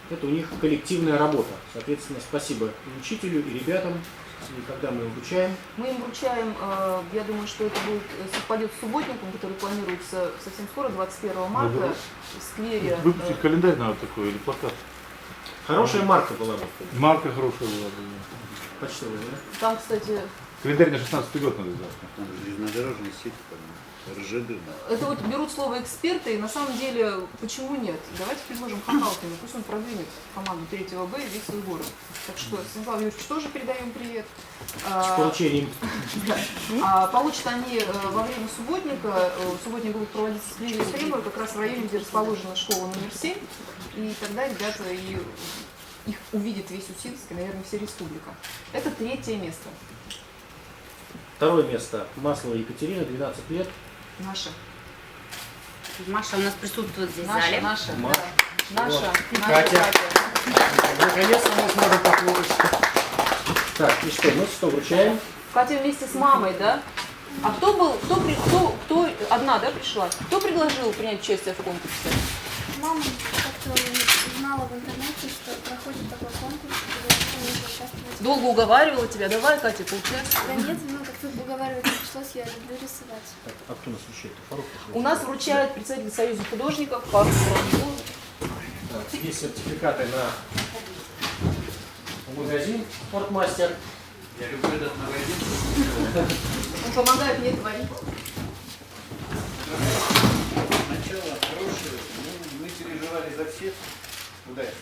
Это у них коллективная работа. Соответственно, спасибо и учителю, и ребятам. И когда мы им вручаем? Мы им вручаем, я думаю, что это будет совпадет с субботником, который планируется совсем скоро, 21 марта, в сквере. Выпустить календарь надо такой или плакат. Хорошая марка была бы. Марка хорошая была бы. Почтовая, да? Там, кстати... Календарь на 16-й год надо сделать. Там железнодорожная сеть, РЖД. Это вот берут слово эксперты, и на самом деле, почему нет? Давайте предложим Хахалкину, пусть он продвинет команду 3-го Б и весь свой город. Так что Станиславу Юрьевичу тоже передаем привет. С поручением. Получат они во время субботника. Субботник будет проводиться с Клинией Стример, как раз в районе, где расположена школа номер 7. И тогда ребята их увидит весь Усинск и, наверное, вся республика. Это 3-е место. Второе место. Маслова Екатерина, 12 лет. Наша. Маша у нас присутствует здесь в зале. Наша. Маша. Да. Наша. Катя. Наконец-то мы сможем похлопать. Так, и что, мы что, вручаем? Катя вместе с мамой, да? А кто был, кто одна, да, пришла? Кто предложил принять участие в конкурсе? Мама как-то узнала в интернете, что проходит такой конкурс, и нужно участвовать. Долго уговаривала тебя, давай, Катя, поучаствуй. Да нет, ну как-то уговаривать не пришлось, я люблю рисовать. Так, а кто нас вручает? Фарук? У нас вручает представитель Союза художников Фарук Франков. Так, есть сертификаты на магазин «Спортмастер». Я люблю этот магазин. Он помогает мне творить. Начало хорошее, мы переживали за всех. Удачи.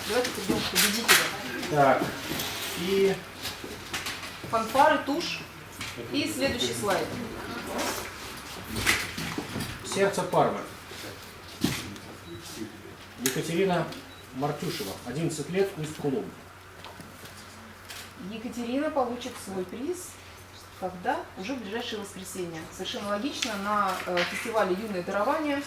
Давайте придем к победителю. Так, и Фанфары, тушь. И следующий слайд. сердце Пармы. Екатерина Мартюшева, 11 лет, Усть-Кулом. Екатерина получит свой приз, когда? Уже в ближайшее воскресенье. Совершенно логично, на фестивале «Юное дарование»